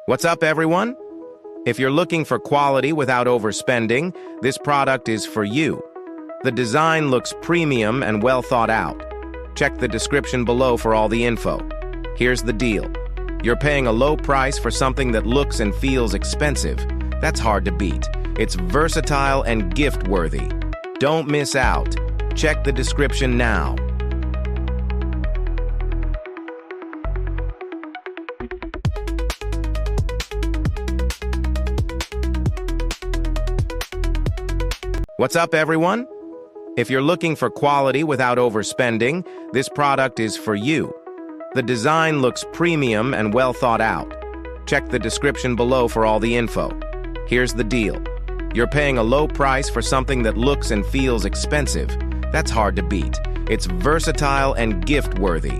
What's up, everyone? If you're looking for quality without overspending, this product is for you. The design looks premium and well thought out. Check the description below for all the info. Here's the deal. You're paying a low price for something that looks and feels expensive. That's hard to beat. It's versatile and gift-worthy. Don't miss out. Check the description now. What's up, everyone? If you're looking for quality without overspending, this product is for you. The design looks premium and well thought out. Check the description below for all the info. Here's the deal. You're paying a low price for something that looks and feels expensive. That's hard to beat. It's versatile and gift-worthy.